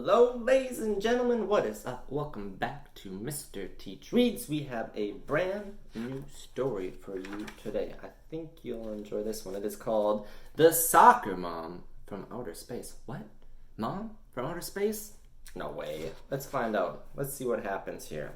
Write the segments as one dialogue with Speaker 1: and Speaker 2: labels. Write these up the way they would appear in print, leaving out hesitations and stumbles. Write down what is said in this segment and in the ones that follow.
Speaker 1: Hello, ladies and gentlemen, what is up? Welcome back to Mr. Teach Reads. We have a brand new story for you today. I think you'll enjoy this one. It is called The Soccer Mom from Outer Space. What? Mom? From outer space? No way. Let's find out. Let's see what happens here.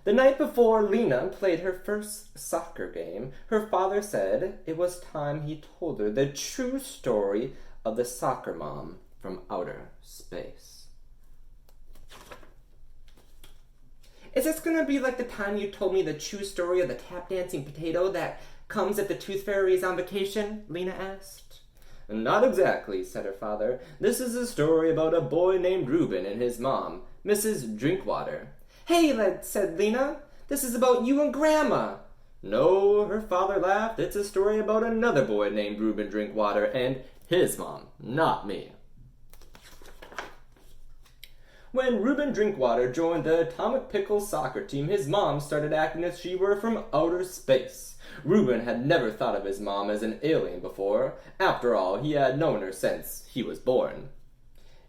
Speaker 1: The night before Lena played her first soccer game, her father said it was time he told her the true story of the soccer mom from outer space. Is this gonna be like the time you told me the true story of the tap dancing potato that comes if the tooth fairy is on vacation? Lena asked. Not exactly, said her father. This is a story about a boy named Reuben and his mom, Mrs. Drinkwater. Hey, said Lena, this is about you and Grandma. No, her father laughed. It's a story about another boy named Reuben Drinkwater and his mom, not me. When Reuben Drinkwater joined the Atomic Pickles soccer team, his mom started acting as she were from outer space. Reuben had never thought of his mom as an alien before. After all, he had known her since he was born.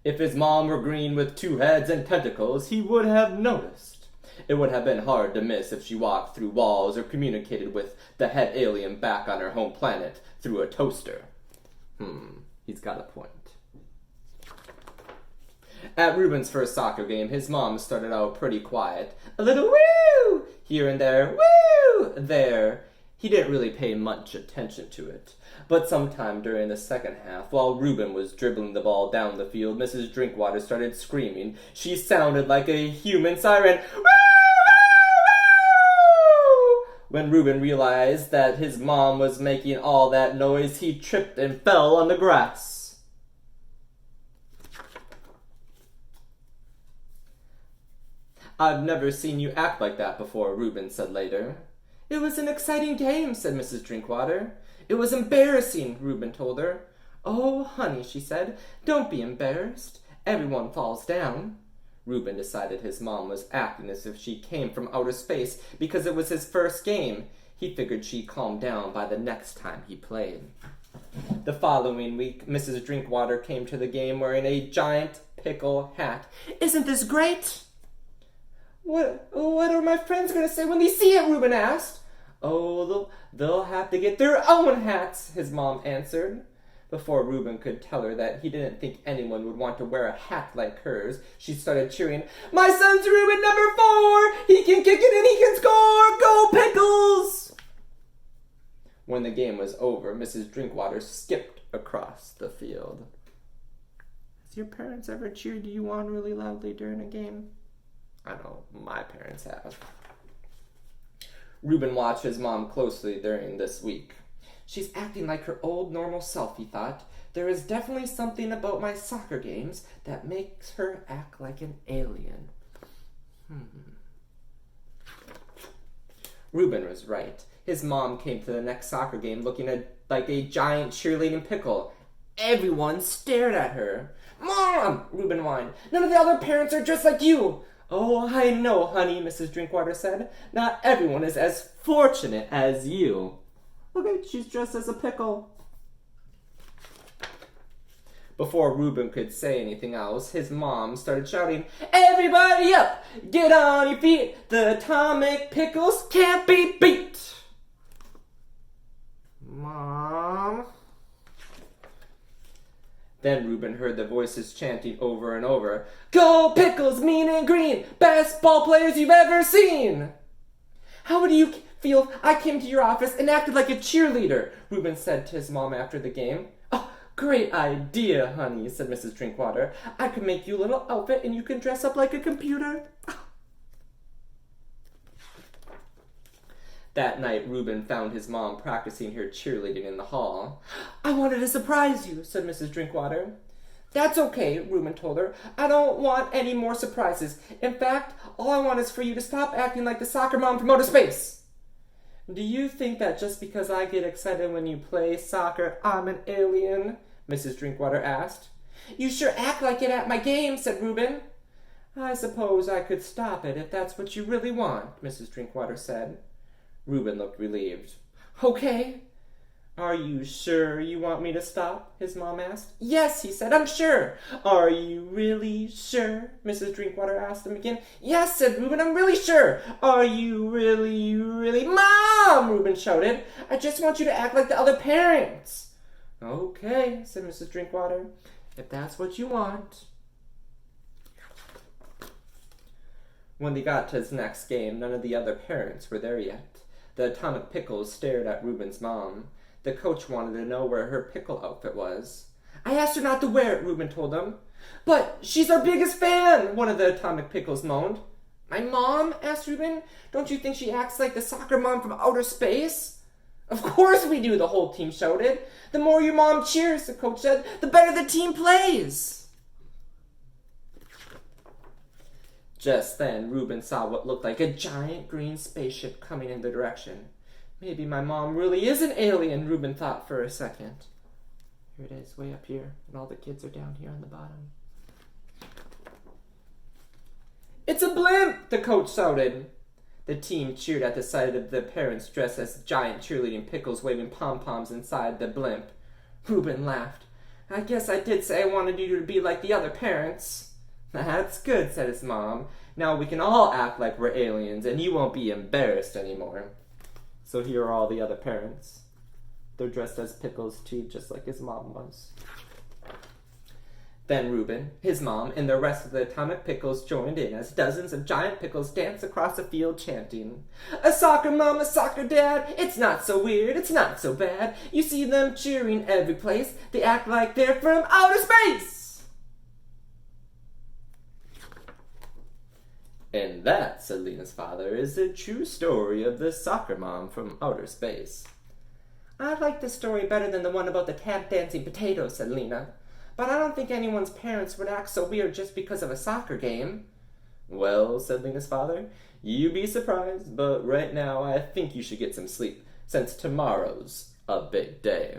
Speaker 1: If his mom were green with 2 heads and tentacles, he would have noticed. It would have been hard to miss if she walked through walls or communicated with the head alien back on her home planet through a toaster. He's got a point. At Reuben's first soccer game, his mom started out pretty quiet. A little woo! Here and there, woo! There. He didn't really pay much attention to it. But sometime during the second half, while Reuben was dribbling the ball down the field, Mrs. Drinkwater started screaming. She sounded like a human siren. Woo! When Reuben realized that his mom was making all that noise, he tripped and fell on the grass. I've never seen you act like that before, Reuben said later. It was an exciting game, said Mrs. Drinkwater. It was embarrassing, Reuben told her. Oh, honey, she said, don't be embarrassed. Everyone falls down. Reuben decided his mom was acting as if she came from outer space because it was his first game. He figured she'd calm down by the next time he played. The following week, Mrs. Drinkwater came to the game wearing a giant pickle hat. Isn't this great? What are my friends going to say when they see it? Reuben asked. Oh, they'll have to get their own hats, his mom answered. Before Reuben could tell her that he didn't think anyone would want to wear a hat like hers, she started cheering, My son's Reuben number 4! He can kick it and he can score! Go Pickles! When the game was over, Mrs. Drinkwater skipped across the field. Has your parents ever cheered you on really loudly during a game? I know my parents have. Reuben watched his mom closely during this week. She's acting like her old normal self, he thought. There is definitely something about my soccer games that makes her act like an alien. Reuben was right. His mom came to the next soccer game looking like a giant cheerleading pickle. Everyone stared at her. Mom, Reuben whined. None of the other parents are just like you. Oh, I know, honey, Mrs. Drinkwater said. Not everyone is as fortunate as you. Okay, she's dressed as a pickle. Before Reuben could say anything else, his mom started shouting, Everybody up! Get on your feet! The Atomic Pickles can't be beat! Mom? Then Reuben heard the voices chanting over and over, Go Pickles, mean and green! Best ball players you've ever seen! How would you feel if I came to your office and acted like a cheerleader? Reuben said to his mom after the game. Oh, great idea, honey, said Mrs. Drinkwater. I could make you a little outfit and you can dress up like a computer. That night, Reuben found his mom practicing her cheerleading in the hall. I wanted to surprise you, said Mrs. Drinkwater. That's okay, Reuben told her. I don't want any more surprises. In fact, all I want is for you to stop acting like the soccer mom from outer space. Do you think that just because I get excited when you play soccer, I'm an alien? Mrs. Drinkwater asked. You sure act like it at my game, said Reuben. I suppose I could stop it if that's what you really want, Mrs. Drinkwater said. Reuben looked relieved. Okay. Are you sure you want me to stop? His mom asked. Yes, he said, I'm sure. Are you really sure? Mrs. Drinkwater asked him again. Yes, said Reuben, I'm really sure. Are you really... Mom! Reuben shouted. I just want you to act like the other parents. Okay, said Mrs. Drinkwater, if that's what you want. When they got to his next game, none of the other parents were there yet. The Atomic Pickles stared at Reuben's mom. The coach wanted to know where her pickle outfit was. I asked her not to wear it, Reuben told him. But she's our biggest fan, one of the Atomic Pickles moaned. My mom? Asked Reuben. Don't you think she acts like the soccer mom from outer space? Of course we do, the whole team shouted. The more your mom cheers, the coach said, the better the team plays. Just then, Reuben saw what looked like a giant green spaceship coming in their direction. Maybe my mom really is an alien, Reuben thought for a second. Here it is, way up here, and all the kids are down here on the bottom. It's a blimp, the coach shouted. The team cheered at the sight of the parents dressed as giant cheerleading pickles waving pom-poms inside the blimp. Reuben laughed. I guess I did say I wanted you to be like the other parents. That's good, said his mom. Now we can all act like we're aliens, and you won't be embarrassed anymore. So here are all the other parents. They're dressed as pickles too, just like his mom was. Then Reuben, his mom, and the rest of the Atomic Pickles joined in as dozens of giant pickles danced across the field chanting, a soccer mom, a soccer dad, it's not so weird, it's not so bad. You see them cheering every place, they act like they're from outer space! And that, said Lena's father, is the true story of the soccer mom from outer space. I like this story better than the one about the tap-dancing potatoes, said Lena. But I don't think anyone's parents would act so weird just because of a soccer game. Well, said Lena's father, you'd be surprised, but right now I think you should get some sleep, since tomorrow's a big day.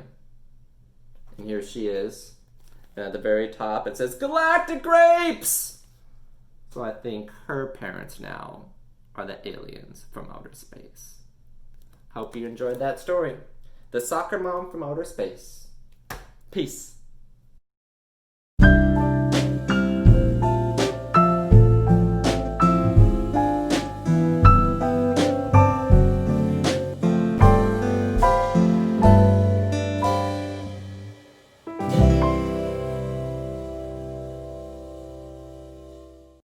Speaker 1: And here she is. And at the very top it says, Galactic Grapes! So I think her parents now are the aliens from outer space. Hope you enjoyed that story. The Soccer Mom from Outer Space. Peace.